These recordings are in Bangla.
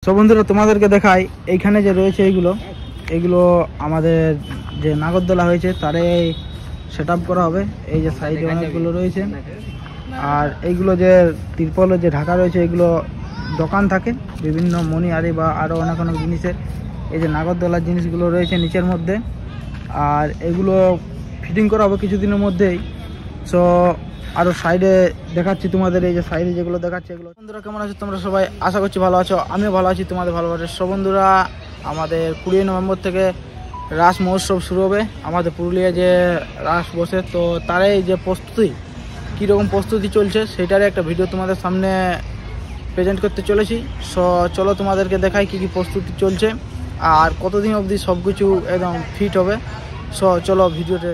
সো বন্ধুরা তোমাদেরকে দেখাই এইখানে যে রয়েছে এইগুলো আমাদের যে নাগরদোলা হয়েছে তারে সেট আপ করা হবে। এই যে সাইডে অনেকগুলো রয়েছে, আর এইগুলো যে তিরপলে যে ঢাকা রয়েছে এগুলো দোকান থাকে বিভিন্ন মণিহারি বা আরও অনেক অনেক জিনিসের। এই যে নাগরদোলার জিনিসগুলো রয়েছে নিচের মধ্যে, আর এগুলো ফিটিং করা হবে কিছুদিনের মধ্যেই। সো আরও সাইডে দেখাচ্ছি তোমাদের, এই যে সাইডে যেগুলো দেখাচ্ছি এগুলো। বন্ধুরা কেমন আছো তোমরা সবাই? আশা করছি ভালো আছো, আমিও ভালো আছি, তোমাদের ভালোবাসে। সো বন্ধুরা আমাদের 20 নভেম্বর থেকে রাস মহোৎসব শুরু হবে আমাদের পুরুলিয়া যে রাস বসে, তো তারাই যে প্রস্তুতি কীরকম প্রস্তুতি চলছে সেটারই একটা ভিডিও তোমাদের সামনে প্রেজেন্ট করতে চলেছি। সো চলো তোমাদেরকে দেখাই কী কী প্রস্তুতি চলছে আর কতদিন অবধি সব কিছু একদম ফিট হবে। সো চলো ভিডিওতে।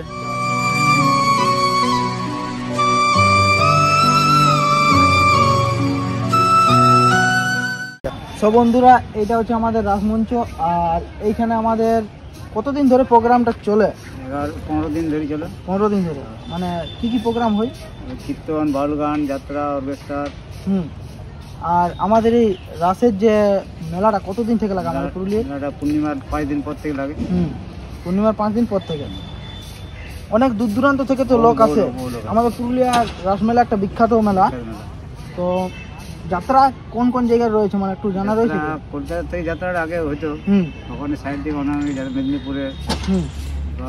সব বন্ধুরা এটা হচ্ছে আমাদের রাসমঞ্চ, আর এইখানে আমাদের কতদিন ধরে প্রোগ্রামটা চলে? 15 দিন ধরে চলে। 15 দিন ধরে মানে কি কি প্রোগ্রাম হয়? কীর্তন, বাউল গান, যাত্রা, অর্কেস্ট্রা। আর আমাদের এই রাসের যে মেলাটা কতদিন থেকে লাগে আমাদের পুরুলিয়ায়? মেলাটা পূর্ণিমার 5 দিন পর থেকে লাগে। পূর্ণিমার 5 দিন পর থেকে অনেক দূর দূরান্ত থেকে তো লোক আসে। আমাদের পুরুলিয়ার রাস মেলা একটা বিখ্যাত মেলা। তো যাত্রা কোন কোন জায়গায় রয়েছে মানে একটু জানা রয়েছে? কলকাতা থেকে যাত্রাটা আগে হইতো, ওখানে সাইড থেকে অনেক মেদিনীপুরে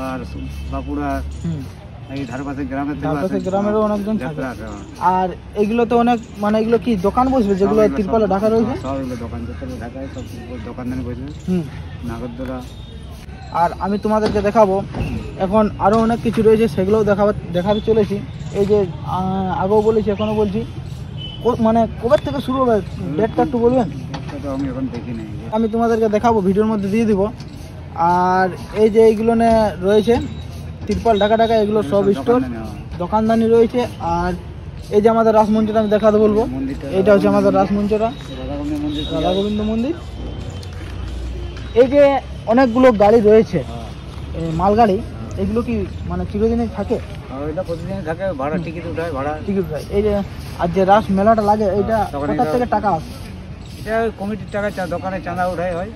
আর বাঁকুড়া এই ধারপাশের গ্রামেরও অনেকজন থাকে। আর এগুলো তো অনেক মানে এগুলো কি দোকান বসবে যেগুলো তিরপলে ঢাকা রয়েছে? সব এগুলো দোকান ঢাকায় সব দোকানদানি বসবে নাগরদোলা। আর আমি তোমাদেরকে দেখাবো এখন আরো অনেক কিছু রয়েছে, সেগুলোও দেখাতে চলেছি। এই যে আগেও বলেছি এখনো বলছি, মানে কবে থেকে শুরু হবে ডেটটা একটু বলবেন? আমি এখন দেখি নাই, আমি তোমাদেরকে দেখাবো, ভিডিওর মধ্যে দিয়ে দিব। আর এই যে এইগুলো রয়েছে তিরপল ঢাকা ঢাকা, এগুলো সব স্টোর দোকানদানি রয়েছে। আর এই যে আমাদের রাসমঞ্চটা আমি দেখাতে বলবো, এইটা হচ্ছে আমাদের রাসমঞ্চটা, রাধা গোবিন্দ মন্দির। এই যে অনেকগুলো গাড়ি রয়েছে মালগাড়ি, এগুলো কি মানে চিরদিনে থাকে? প্রতিদিন থাকে, ভাড়া টিকিট উঠায়, এই যে আর যে রাস মেলাটা লাগে এইটা কোথা থেকে টাকা আসে? এটা কমিটির টাকা, দোকানে চাঁদা উঠাই হয়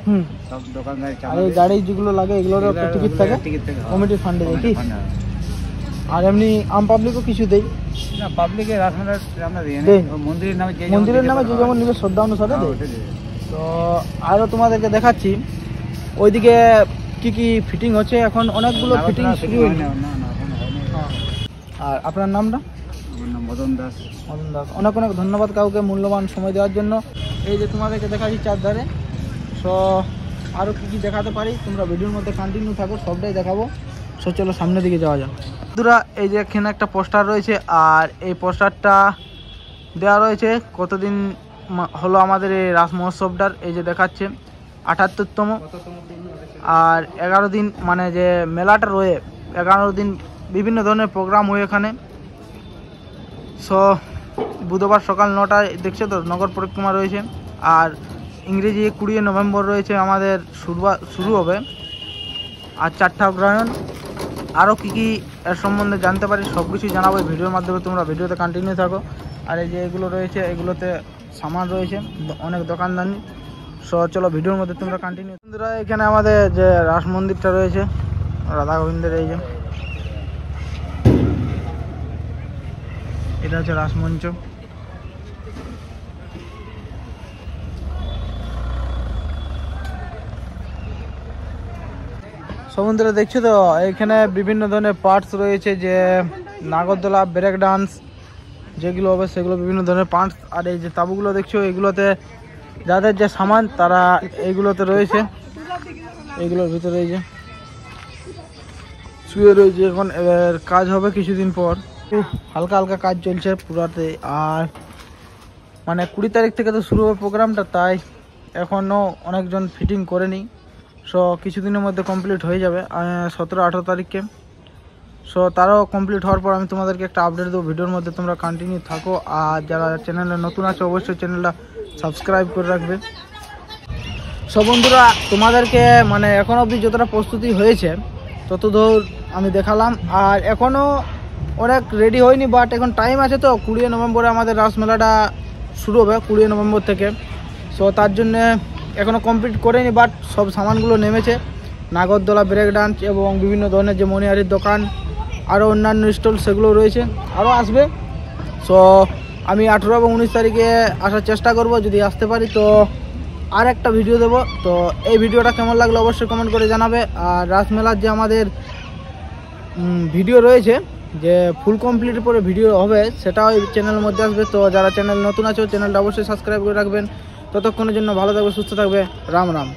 সব দোকানদার। আর এই গাড়ি যেগুলো লাগে এগুলোর একটা টিকিট থাকে কমিটির ফান্ডে দেয় কি? আর এমনি আম পাবলিকও কিছু দেয় না? পাবলিকের রাস মেলা আমরা দিই মন্দিরের নামে, যে যেমন নিজের শ্রদ্ধা অনুসারে দেয়। তো আরও তোমাদেরকে দেখাচ্ছি ওইদিকে কি কি ফিটিং হচ্ছে, এখন অনেকগুলো ফিটিং শুরু হয়েছে। আর আপনার নামটা? মদন দাস। অনেক অনেক ধন্যবাদ কাউকে মূল্যবান সময় দেওয়ার জন্য। এই যে তোমাদেরকে দেখাচ্ছি চারধারে। সো আরও কী কী দেখাতে পারি তোমরা ভিডিওর মধ্যে কন্টিনিউ থাকো, সবটাই দেখাবো। সো চলো সামনের দিকে যাওয়া যাক। বন্ধুরা এই যে এখানে একটা পোস্টার রয়েছে, আর এই পোস্টারটা দেওয়া রয়েছে কতদিন হলো আমাদের এই রাস মহোৎসবটার। এই যে দেখাচ্ছে 78তম, আর 11 দিন মানে যে মেলাটা রয়ে 11 দিন বিভিন্ন ধরনের প্রোগ্রাম হয় এখানে। সো বুধবার সকাল 9টায় দেখছে তো নগর পরিক্রমা রয়েছে, আর ইংরেজি 20 নভেম্বর রয়েছে আমাদের শুরু হবে, আর 4টা অগ্রহায়ণ। আরও কী কী এর সম্বন্ধে জানতে পারি সব কিছুই জানাবো ভিডিওর মাধ্যমে, তোমরা ভিডিওতে কন্টিনিউ থাকো। আর এই যে এগুলো রয়েছে এগুলোতে সামান রয়েছে অনেক দোকানদানি। সো চলো ভিডিওর মধ্যে তোমরা কন্টিনিউ। বন্ধুরা এখানে আমাদের যে রাস মন্দিরটা রয়েছে রাধা গোবিন্দের, এই যে এটা হচ্ছে রাসমঞ্চ। সব বন্ধুরা দেখছো তো এখানে বিভিন্ন ধরনের পার্টস রয়েছে, যে নাগরদোলা, ব্রেক ডান্স যেগুলো হবে সেগুলো বিভিন্ন ধরনের পার্টস। আর এই যে তাঁবুগুলো দেখছো এগুলোতে যাদের যে সামান তারা এইগুলোতে রয়েছে, এইগুলোর ভিতরে এই যে শুয়ে রয়েছে। এখন এবার কাজ হবে কিছুদিন পর, হালকা হালকা কাজ চলছে পুরাতে। আর মানে 20 তারিখ থেকে তো শুরু হবে প্রোগ্রামটা, তাই এখনও অনেকজন ফিটিং করেনি। সো কিছুদিনের মধ্যে কমপ্লিট হয়ে যাবে 17-18 তারিখে। সো তারাও কমপ্লিট হওয়ার পর আমি তোমাদেরকে একটা আপডেট দেবো ভিডিওর মধ্যে, তোমরা কন্টিনিউ থাকো। আর যারা চ্যানেলে নতুন আছে অবশ্যই চ্যানেলটা সাবস্ক্রাইব করে রাখবে। সব বন্ধুরা তোমাদেরকে মানে এখন অবধি যতটা প্রস্তুতি হয়েছে ততদূর আমি দেখালাম, আর এখনও অনেক রেডি হয়নি, বাট এখন টাইম আছে। তো 20 নভেম্বরে আমাদের রাস মেলাটা শুরু হবে 20 নভেম্বর থেকে। সো তার জন্যে এখনও কমপ্লিট করেনি, বাট সব সামানগুলো নেমেছে। নাগরদোলা, ব্রেক ডান্স এবং বিভিন্ন ধরনের যে মনিহারির দোকান, আরও অন্যান্য স্টল সেগুলো রয়েছে, আরও আসবে। সো আমি 18 এবং 19 তারিখে আসার চেষ্টা করব, যদি আসতে পারি তো আর একটা ভিডিও দেবো। তো এই ভিডিওটা কেমন লাগলো অবশ্যই কমেন্ট করে জানাবে। আর রাসমেলার যে আমাদের ভিডিও রয়েছে, যে ফুল কমপ্লিটের পরে ভিডিও হবে, সেটাও এই চ্যানেলের মধ্যে আসবে। তো যারা চ্যানেল নতুন আছে চ্যানেলটা অবশ্যই সাবস্ক্রাইব করে রাখবেন। ততক্ষণের জন্য ভালো থাকবে, সুস্থ থাকবে। রাম রাম।